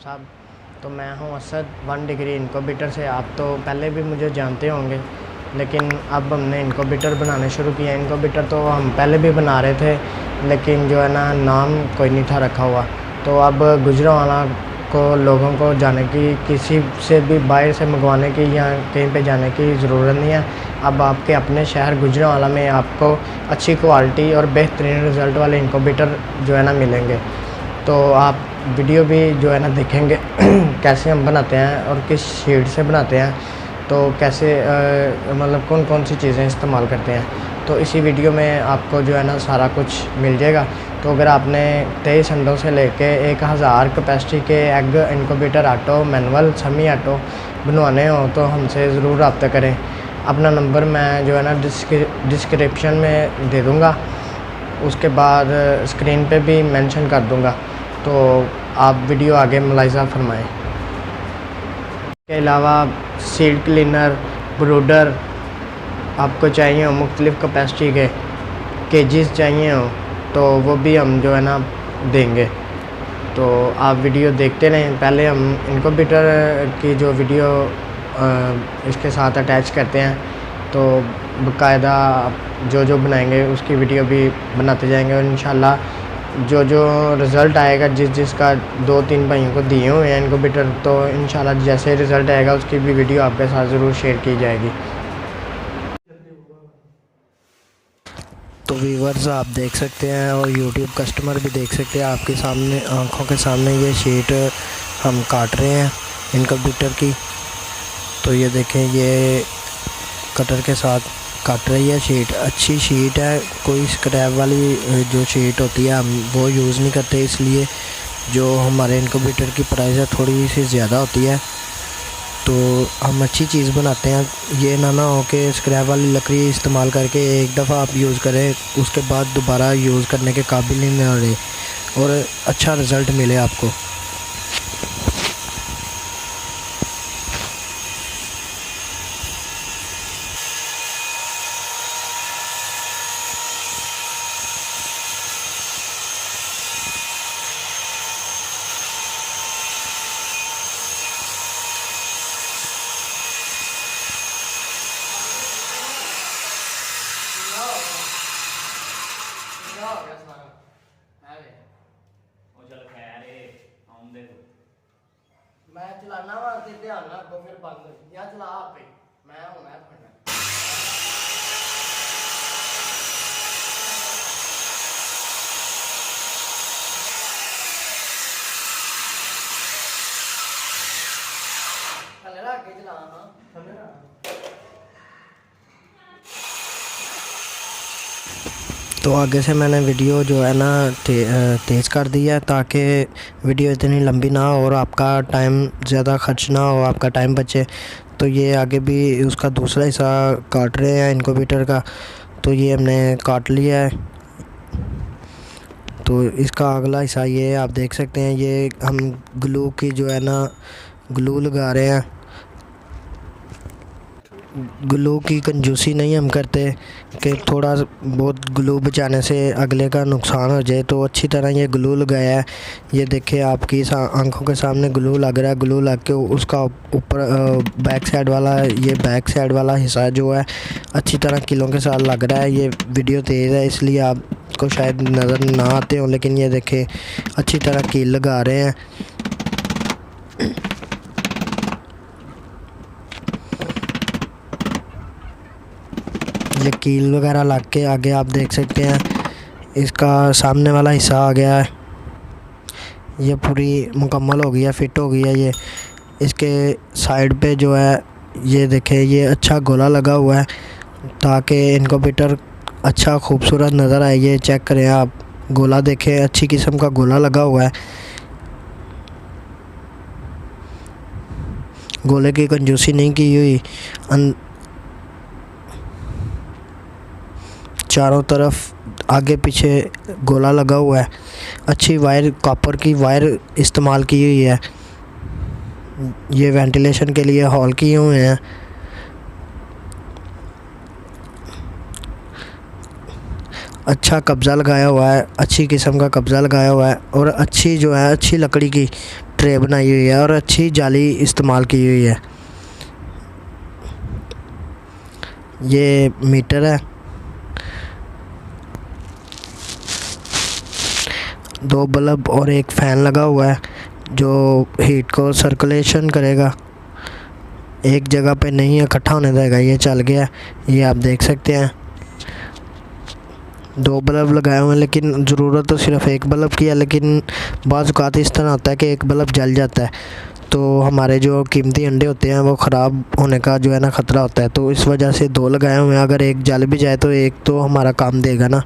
साहब। तो मैं हूं असद 1 डिग्री इनक्यूबेटर से। आप तो पहले भी मुझे जानते होंगे, लेकिन अब हमने इनक्यूबेटर बनाने शुरू किया। इनक्यूबेटर तो हम पहले भी बना रहे थे, लेकिन जो है ना नाम कोई नहीं था रखा हुआ। तो अब गुजरांवाला को लोगों को जाने की, किसी से भी बाहर से मंगवाने की या कहीं पे जाने की ज़रूरत नहीं है। अब आपके अपने शहर गुजरांवाला में आपको अच्छी क्वालिटी और बेहतरीन रिज़ल्ट वाले इनक्यूबेटर जो है ना मिलेंगे। तो आप वीडियो भी जो है ना देखेंगे कैसे हम बनाते हैं और किस शीट से बनाते हैं, तो कैसे मतलब कौन कौन सी चीज़ें इस्तेमाल करते हैं। तो इसी वीडियो में आपको जो है ना सारा कुछ मिल जाएगा। तो अगर आपने 23 अंडों से लेके 1000 कैपेसिटी के egg incubator auto, manual, semi auto बनवाने हो तो हमसे ज़रूर रब्ता करें। अपना नंबर मैं जो है ना डिस्क्रिप्शन में दे दूँगा, उसके बाद स्क्रीन पे भी मेंशन कर दूँगा। तो आप वीडियो आगे मुलाहिज़ा फरमाएँ। इसके अलावा सीड क्लीनर, ब्रूडर आपको चाहिए हो, मुख्तलिफ़ कैपेसिटी के केजीज़ चाहिए हो, तो वो भी हम जो है ना देंगे। तो आप वीडियो देखते रहें। पहले हम इनक्यूबेटर की जो वीडियो इसके साथ अटैच करते हैं, तो बाकायदा जो जो बनाएंगे उसकी वीडियो भी बनाते जाएंगे। और इंशाल्लाह जो जो रिज़ल्ट आएगा, जिसका 2-3 भाइयों को दिए हुए हैं इनक्यूबेटर, तो इंशाल्लाह जैसे रिज़ल्ट आएगा उसकी भी वीडियो आपके साथ ज़रूर शेयर की जाएगी। तो व्यूअर्स आप देख सकते हैं और यूट्यूब कस्टमर भी देख सकते हैं, आपके सामने आंखों के सामने ये शीट हम काट रहे हैं इनक्यूबेटर की। तो ये देखें, ये कटर के साथ काट रही है शीट। अच्छी शीट है, कोई स्क्रैप वाली जो शीट होती है हम वो यूज़ नहीं करते, इसलिए जो हमारे इनक्यूबेटर की प्राइस है थोड़ी सी ज़्यादा होती है। तो हम अच्छी चीज़ बनाते हैं। ये ना हो कि स्क्रैप वाली लकड़ी इस्तेमाल करके एक दफ़ा आप यूज़ करें, उसके बाद दोबारा यूज़ करने के काबिल ही ना रहे और अच्छा रिज़ल्ट मिले आपको। मैं चलाना वा ते ध्यान ना रखो, फिर बंद या चला आपे, मैं होना है फड़ना। थल्ले रख के चला। हां थल्ले रख। तो आगे से मैंने वीडियो जो है ना तेज़ कर दिया है, ताकि वीडियो इतनी लंबी ना हो और आपका टाइम ज़्यादा खर्च ना हो, आपका टाइम बचे। तो ये आगे भी उसका दूसरा हिस्सा काट रहे हैं इनक्यूबेटर का, तो ये हमने काट लिया है। तो इसका अगला हिस्सा ये आप देख सकते हैं, ये हम ग्लू की जो है ना ग्लू लगा रहे हैं। ग्लू की कंजूसी नहीं हम करते कि थोड़ा बहुत ग्लू बचाने से अगले का नुकसान हो जाए, तो अच्छी तरह ये ग्लू लगाया है। ये देखिए आपकी आंखों के सामने ग्लू लग रहा है। ग्लू लग के उसका ऊपर बैक साइड वाला, ये बैक साइड वाला हिस्सा जो है अच्छी तरह कीलों के साथ लग रहा है। ये वीडियो तेज़ है इसलिए आपको शायद नज़र ना आते हो, लेकिन ये देखें अच्छी तरह कील लगा रहे हैं। ये कील वगैरह लग के आगे आप देख सकते हैं इसका सामने वाला हिस्सा आ गया है। ये पूरी मुकम्मल हो गई है, फिट हो गई है। ये इसके साइड पे जो है ये देखें, ये अच्छा गोला लगा हुआ है ताकि इनक्यूबेटर अच्छा खूबसूरत नज़र आए। ये चेक करें आप, गोला देखें, अच्छी किस्म का गोला लगा हुआ है। गोले की कंजूसी नहीं की हुई, चारों तरफ आगे पीछे गोला लगा हुआ है। अच्छी वायर, कॉपर की वायर इस्तेमाल की हुई है। ये वेंटिलेशन के लिए हॉल किए हुए हैं। अच्छा कब्ज़ा लगाया हुआ है, अच्छी किस्म का कब्ज़ा लगाया हुआ है और अच्छी जो है अच्छी लकड़ी की ट्रे बनाई हुई है और अच्छी जाली इस्तेमाल की हुई है। ये मीटर है, 2 बल्ब और एक फ़ैन लगा हुआ है जो हीट को सर्कुलेशन करेगा, एक जगह पे नहीं इकट्ठा होने देगा। ये चल गया, ये आप देख सकते हैं। 2 बल्ब लगाए हुए हैं, लेकिन ज़रूरत तो सिर्फ़ एक बल्ब की है, लेकिन बाज़ औक़ात इस तरह होता है कि एक बल्ब जल जाता है, तो हमारे जो कीमती अंडे होते हैं वो ख़राब होने का जो है ना ख़तरा होता है। तो इस वजह से 2 लगाए हुए हैं। अगर एक जल भी जाए तो एक तो हमारा काम देगा ना,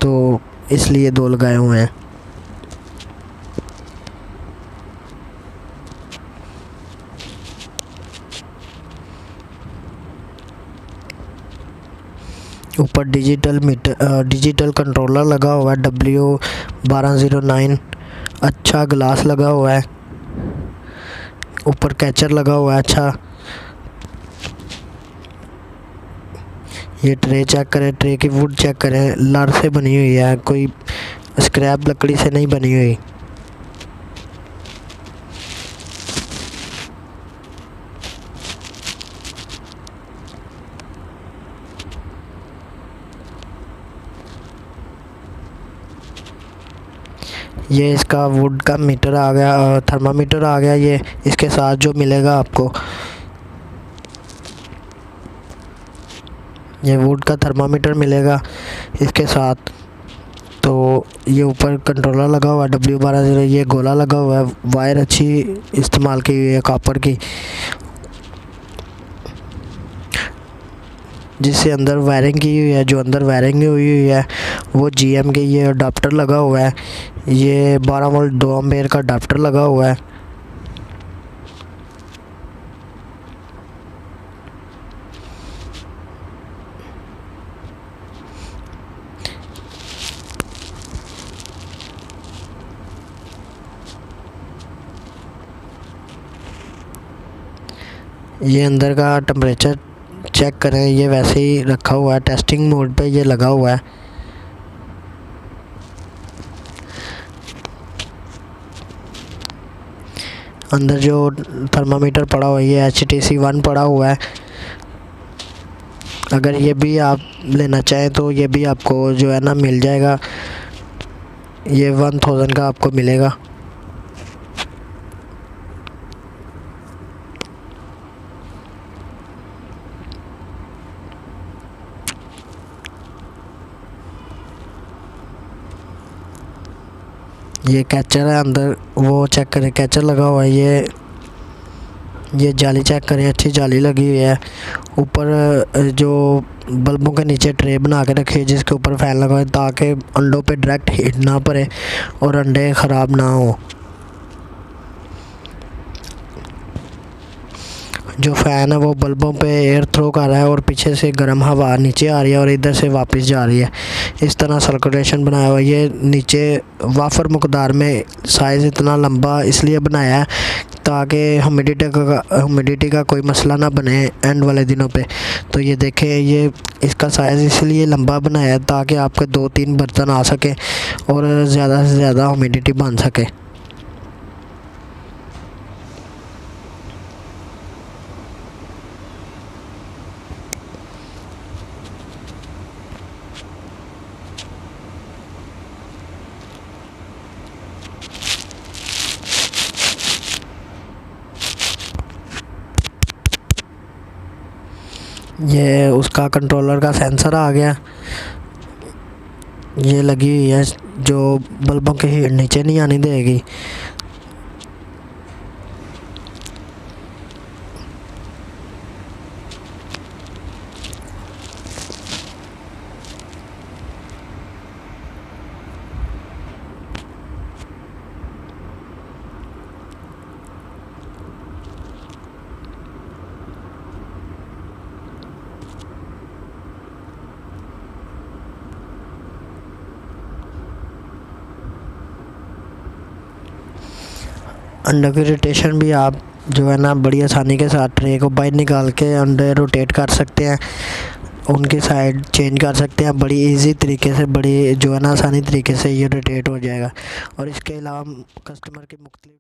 तो इसलिए 2 लगाए हुए हैं। ऊपर डिजिटल कंट्रोलर लगा हुआ है W1209। अच्छा ग्लास लगा हुआ है, ऊपर कैचर लगा हुआ है। अच्छा, ये ट्रे चेक करें, ट्रे की वुड चेक करें, लर से बनी हुई है, कोई स्क्रैप लकड़ी से नहीं बनी हुई। ये इसका वुड का मीटर आ गया, थर्मामीटर आ गया। ये इसके साथ जो मिलेगा आपको, ये वुड का थर्मामीटर मिलेगा इसके साथ। तो ये ऊपर कंट्रोलर लगा हुआ है W12। ये गोला लगा हुआ है, वायर अच्छी इस्तेमाल की हुई है कॉपर की, जिससे अंदर वायरिंग की हुई है। जो अंदर वायरिंग हुई है वो GM के, ये अडाप्टर लगा हुआ है। ये 12 वोल्ट 2 एम्पेयर का अडाप्टर लगा हुआ है। ये अंदर का टेम्परेचर चेक करें, ये वैसे ही रखा हुआ है, टेस्टिंग मोड पे ये लगा हुआ है। अंदर जो थर्मामीटर पड़ा हुआ है ये HTC 1 पड़ा हुआ है। अगर ये भी आप लेना चाहें तो ये भी आपको जो है ना मिल जाएगा, ये 1000 का आपको मिलेगा। ये कैचर है, अंदर वो चेक करें, कैचर लगा हुआ है। ये जाली चेक करें, अच्छी जाली लगी हुई है। ऊपर जो बल्बों के नीचे ट्रे बना के रखे जिसके ऊपर फ़ैन लगा है, ताकि अंडों पे डायरेक्ट हीट ना पड़े और अंडे ख़राब ना हो। जो फ़ैन है वो बल्बों पे एयर थ्रो कर रहा है और पीछे से गर्म हवा नीचे आ रही है और इधर से वापस जा रही है। इस तरह सर्कुलेशन बनाया हुआ है। ये नीचे वाफर मकदार में साइज़ इतना लंबा इसलिए बनाया है ताकि ह्यूमिडिटी का कोई मसला ना बने एंड वाले दिनों पे। तो ये देखें, ये इसका साइज़ इसलिए लंबा बनाया है ताकि आपके 2-3 बर्तन आ सकें और ज़्यादा से ज़्यादा ह्यूमिडिटी बन सके। ये उसका कंट्रोलर का सेंसर आ गया, ये लगी हुई है जो बल्बों के हीट नीचे नहीं आने देगी। अंडे की रोटेशन भी आप जो है ना बड़ी आसानी के साथ ट्रे को बाहर निकाल के अंडे रोटेट कर सकते हैं, उनकी साइड चेंज कर सकते हैं बड़ी इजी तरीके से, बड़ी जो है ना आसानी तरीके से ये रोटेट हो जाएगा। और इसके अलावा कस्टमर के मुख्तलिफ